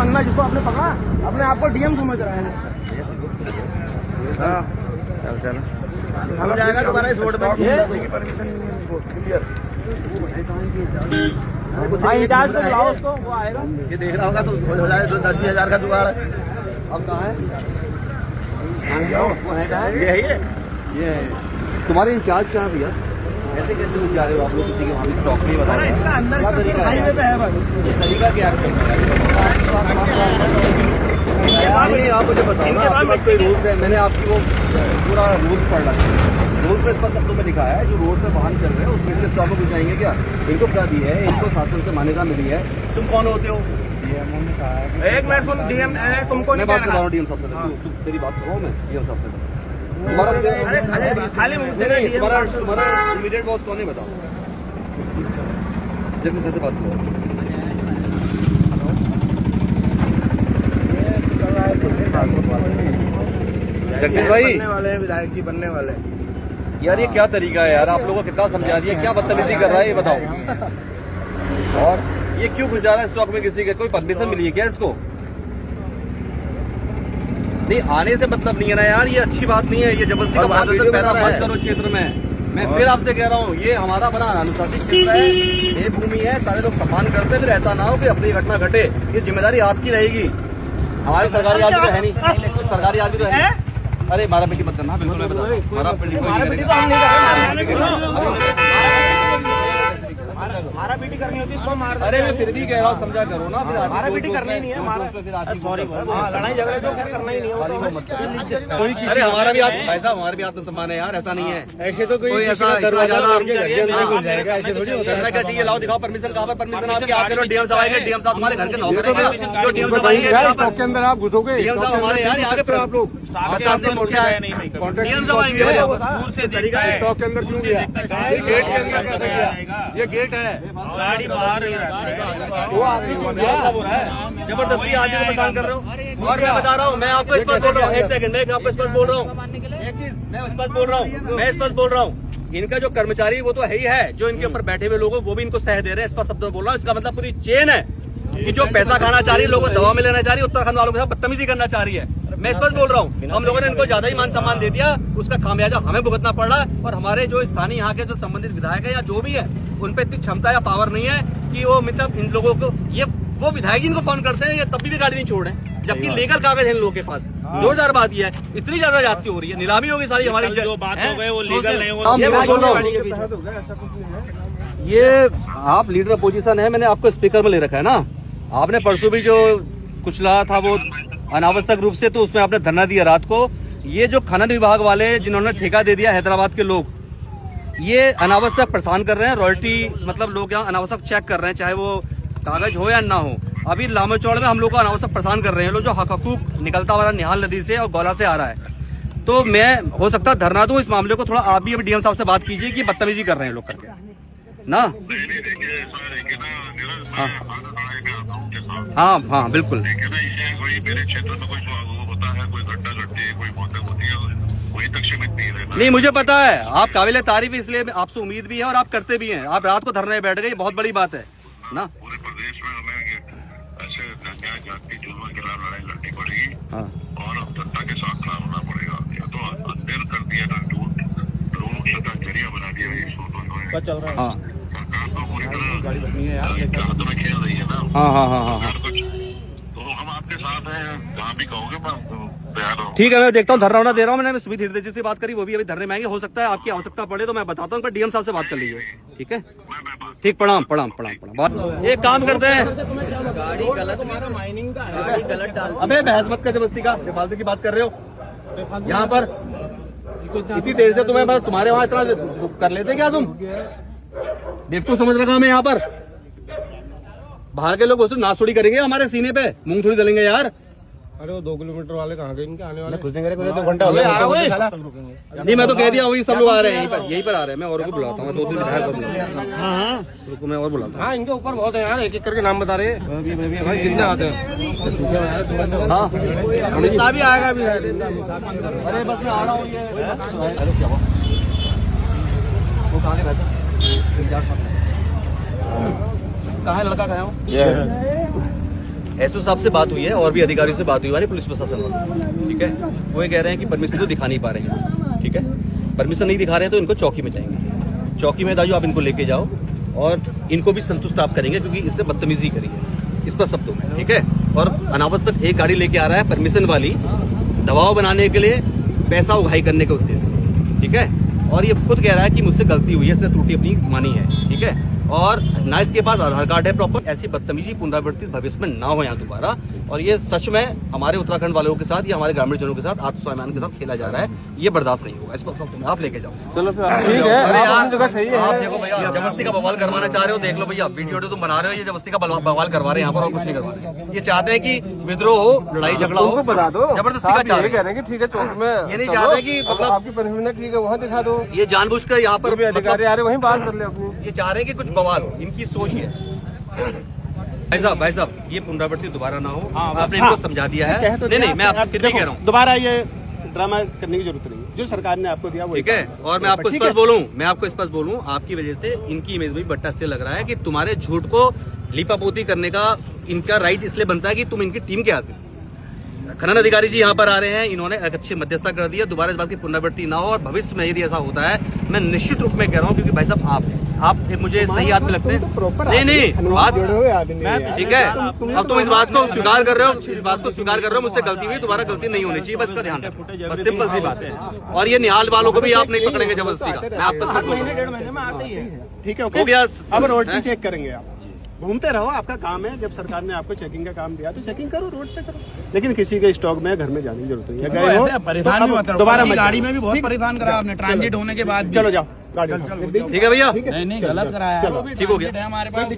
अन्ना जिसको आपने पकड़ा अपने आप को डीएम समझ रहा है। चल हम जाएगा दोबारा इस रोड पे इंचार्ज को बुलाओ उसको, वो आएगा। ये देख रहा होगा तो हो जाए 10-20 हज़ार का जुगाड़। अब कहाँ है? ये है ये तुम्हारे इंचार्ज कहाँ भैया? ऐसे कैसे घुस जा रहे हो आप लोग? किसी के वहाँ भी स्टॉक नहीं बता रहे? इसका अंदर हाईवे पे है बस। ये तरीका क्या है? नहीं, आप मुझे बताओ ना, आपके पास कोई रूल्स है? मैंने आपकी वो पूरा रूल्स पढ़ रखा है। रूल्स में इस पर शब्दों में लिखा है जो रोड पे वाहन चल रहे हैं उसमें से स्टॉक में घुस जाएंगे क्या? इनको क्या दी है? इनको शासन से मान्यता मिली है। तुम कौन होते हो? एक मिनट सुन, डीएम तुमको मैं बात कर रहा हूँ डीएम साहब से। तेरी बात कर रहा हूँ मैं डीएम साहब से। तुम्हारा इमीडिएट बॉस कौन है बताओ? जब मुझसे बात करो। जगदीश भाई वाले हैं, विधायक जी बनने वाले। यार ये क्या तरीका है यार? आप लोगों को कितना समझा दिया, क्या बदतमीजी कर रहा है ये बताओ। और ये क्यों घुस जा रहा है स्टॉक में? किसी के कोई परमिशन मिली है क्या इसको? नहीं, आने से मतलब नहीं है ना यार, ये अच्छी बात नहीं है। ये जबरदस्ती का वातावरण पैदा मत करो क्षेत्र में। मैं फिर आपसे कह रहा हूँ, ये हमारा बना अनुशासित क्षेत्र है, ये भूमि है, सारे लोग सम्मान करते हैं। फिर ऐसा ना हो कि अपनी घटना घटे, ये जिम्मेदारी आपकी रहेगी। हमारे सरकारी आदमी तो है नहीं, सरकारी आदमी तो है। अरे मारा पीटी मत करना, बिल्कुल मैं बता रहा हूँ। मारा पीटी मारा पीटी करनी होती है, मार। अरे मैं फिर भी कह रहा हूँ, समझा करो ना। मारा पीटी करनी नहीं है, सॉरी लड़ाई झगड़े तो करना ही नहीं है। अरे हमारा भी भाई साहब, हमारे भी आत्मसम्मान है यार, ऐसा नहीं है। ऐसे तो कोई ऐसा दरवाजा जाएगा, ऐसे थोड़ी होता है। क्या चाहिए? लाओ दिखाओ परमिशन। कहाँ पर परमिशन आपकी? आप चलो डीएम साहब आएंगे, डीएम साहब तुम्हारे घर के नौकर है जो डीएम साहब आएंगे के अंदर आप घुसोगे। डीएम साहब हमारे यार यहाँ के आप लोग डीएम साहब आएंगे दूर से तरीका है। स्टॉक के अंदर क्यों गया? गेट के अंदर, ये गेट है, गाड़ी बाहर वो आदमी जबरदस्ती आदमी को परेशान कर रहे हो। और मैं बता रहा हूँ, मैं आपको स्पष्ट बोल रहा हूँ, एक सेकंड, मैं आपको स्पष्ट बोल रहा हूँ, एक चीज मैं स्पष्ट बोल रहा हूँ, मैं स्पष्ट बोल रहा हूँ। इनका जो कर्मचारी वो तो है ही है, जो इनके ऊपर बैठे हुए लोग वो भी इनको सह दे रहे हैं। स्पष्ट शब्दों में बोल रहा हूँ। इसका मतलब पूरी चेन है कि जो पैसा खाना चाह रही है, लोगों को दवा में लेना चाह रही है, उत्तराखंड वालों के साथ बदतमीजी करना चाह रही है। मैं स्पष्ट बोल रहा हूँ, हम लोगों ने इनको ज्यादा ही मान सम्मान दे दिया, उसका खामियाजा हमें भुगतना पड़ रहा है। और हमारे जो स्थानीय यहाँ के जो संबंधित विधायक है या जो भी है, उन पर इतनी क्षमता या पावर नहीं है कि वो मतलब इन लोगों को, ये वो विधायक इनको फोन करते हैं, ये तब भी गाड़ी नहीं छोड़ रहे, जबकि लीगल कागज है इन लोगों के पास। जोरदार बात यह है, इतनी ज्यादा जाती हो रही है, नीलामी होगी सारी हमारी। जो बात हो गई वो लीगल नहीं हो। ये आप लीडर पोजीशन है, मैंने आपको स्पीकर में ले रखा है ना। आपने परसों भी जो कुछ कहा था वो अनावश्यक रूप से, तो उसमें आपने धरना दिया रात को। ये जो खनन विभाग वाले जिन्होंने ठेका दे दिया हैदराबाद के लोग, ये अनावश्यक परेशान कर रहे हैं। रॉयल्टी मतलब लोग यहाँ अनावश्यक चेक कर रहे हैं, चाहे वो कागज हो या ना हो। अभी लामोचौड़ में हम लोग को अनावश्यक परेशान कर रहे हैं लोग, जो हकूक निकलता हुआ निहाल नदी से और गौला से आ रहा है। तो मैं हो सकता है धरना दूं इस मामले को। थोड़ा आप भी डीएम साहब से बात कीजिए कि बदतमीजी कर रहे हैं लोग करके ना। हाँ हाँ बिल्कुल। मेरे क्षेत्र में कोई होता है, कोई घटना घटती है, कोई मौत होती है, वही तक सीमित नहीं रहता। नहीं, मुझे पता है आप काबिल तारीफ, इसलिए आपसे उम्मीद भी है और आप करते भी हैं। आप रात को धरने बैठ गए, बहुत बड़ी बात है ना। पूरे प्रदेश में हमें ऐसे जाति जुल्म के खिलाफ लड़ाई लड़नी पड़ेगी। हाँ। और सत्ता के साथ खड़ा होना पड़ेगा। या तो अंधेर कर दिया था, लोग जरिया बना दिया चल रहा है। हाँ। सरकार तो पूरी तरह हाथों में खेल रही है ना। हाँ हाँ हाँ हाँ। तो हम आपके साथ हैं, जहाँ भी कहोगे मैं तैयार हूँ। ठीक है, मैं देखता हूँ, धरना होना दे रहा हूँ। मैंने सुमित हृदय जी से बात करी, वो भी अभी धरने में आएंगे। हो सकता है आपकी आवश्यकता पड़े तो मैं बताता हूँ, पर डीएम साहब से बात कर लीजिए। ठीक है, ठीक, प्रणाम प्रणाम प्रणाम प्रणाम। एक काम करते हैं, गाड़ी गलत माइनिंग का है, गाड़ी गलत डाल। अबे बहस मत कर जबरदस्ती का, फालतू की बात कर रहे हो यहाँ पर। इतनी देर से तुम्हें तुम्हारे वहाँ इतना कर लेते क्या तुम? बेवकूफ समझ रखा हमें यहाँ पर। बाहर के लोग नाच थोड़ी करेंगे हमारे सीने पे, मूंग थोड़ी दलेंगे यार। अरे वो 2 किलोमीटर वाले कहाँ गए? इनके आने वाले कुछ नहीं करेंगे, 2 घंटा हो गया। नहीं, मैं तो कह दिया वही सब लोग आ रहे हैं, यहीं पर आ रहे हैं। मैं और को बुलाता हूँ, 2-3 विधायक को बुलाता हूँ। रुको मैं और बुलाता हूँ। हाँ, इनके ऊपर बहुत है यार, एक एक करके नाम बता रहे हैं भाई, कितने आते हैं। हाँ, भी आएगा अभी। अरे बस मैं आ रहा हूँ। वो कहाँ है वैसे? कहाँ है लड़का? कहाँ है? एसओ साहब से बात हुई है और भी अधिकारियों से बात हुई हमारे पुलिस प्रशासन वालों, ठीक है। वो ये कह रहे हैं कि परमिशन तो दिखा नहीं पा रहे हैं, ठीक है। परमिशन नहीं दिखा रहे हैं तो इनको चौकी में जाएंगे, चौकी में दाजू आप इनको लेके जाओ और इनको भी संतुष्ट आप करेंगे क्योंकि इसने बदतमीजी करी है इस पर शब्दों में, ठीक है। और अनावश्यक एक गाड़ी लेके आ रहा है परमिशन वाली, दबाव बनाने के लिए, पैसा उगाही करने के उद्देश्य से, ठीक है। और ये खुद कह रहा है कि मुझसे गलती हुई है, इसने त्रुटि अपनी मानी है, ठीक है। और ना इसके पास आधार कार्ड है प्रॉपर। ऐसी बदतमीजी पुनरावृत्ति भविष्य में ना हो यहाँ दोबारा। और ये सच में हमारे उत्तराखंड वालों के साथ या हमारे ग्रामीण जनों के साथ आत्मस्वाभिमान के साथ खेला जा रहा है, ये बर्दाश्त नहीं होगा। इस पर आप लेके जाओ। चलो ठीक है, अरे आप जगह सही है। आप देखो भैया, जबरदस्ती का बवाल करवाना चाह रहे हो, देख लो भैया, वीडियो तुम बना रहे हो, ये जबरदस्ती का बवाल करवा रहे हैं यहाँ पर और कुछ नहीं करवा रहे। ये चाहते हैं कि विद्रोह हो, लड़ाई झगड़ा हो, उनको बता दो। जबरदस्ती का चाह रहे कह रहे हैं कि ठीक है चौक में, ये नहीं चाह रहे कि मतलब आपकी परमिशन है, ठीक है वहाँ दिखा दो। ये जानबूझकर यहाँ पर भी अधिकारी आ रहे वहीं बात कर ले अपनी। ये चाह रहे हैं कि कुछ बवाल हो, इनकी सोच है। भाई साहब ये पुनरावृत्ति दोबारा ना हो, आपने इनको समझा दिया है। नहीं मैं आपसे फिर भी कह रहा हूँ, दोबारा ये ड्रामा करने की जरूरत नहीं, जो सरकार ने आपको दिया वो ठीक है। और मैं आपको स्पष्ट बोलूं, आपकी वजह से इनकी इमेज में बट्टा से लग रहा है कि तुम्हारे झूठ को लीपापोती करने का इनका राइट इसलिए बनता है कि तुम इनकी टीम के आदमी। खनन अधिकारी जी यहाँ पर आ रहे हैं, इन्होंने अच्छी मध्यस्थता कर दी है, दोबारा इस बात की पुनरावृत्ति ना हो। और भविष्य में यदि ऐसा होता है, मैं निश्चित रूप में कह रहा हूँ, क्योंकि भाई साहब आप एक मुझे सही आदमी लगते हैं। नहीं बात ठीक है। अब तुम इस बात को स्वीकार कर रहे हो, मुझसे गलती हुई, दोबारा गलती नहीं होनी चाहिए, बस इसका ध्यान रखो, बस सिंपल सी बात है। और ये निहाल वालों को भी आप नहीं पकड़ेंगे जबरदस्ती का, मैं आपको ठीक है। हो गया। अब रोड भी चेक करेंगे, आप घूमते रहो, आपका काम है। जब सरकार ने आपको चेकिंग का काम दिया तो चेकिंग करो, रोड पे करो, लेकिन किसी के स्टॉक में घर में जाने की जरूरत नहीं है। गए हो परेशान भी मत करो, दोबारा गाड़ी में भी बहुत परेशान करा आपने, ट्रांजिट होने के बाद। चलो जाओ गाड़ी, ठीक है भैया, नहीं गलत कराया, ठीक हो गया। हमारे पास।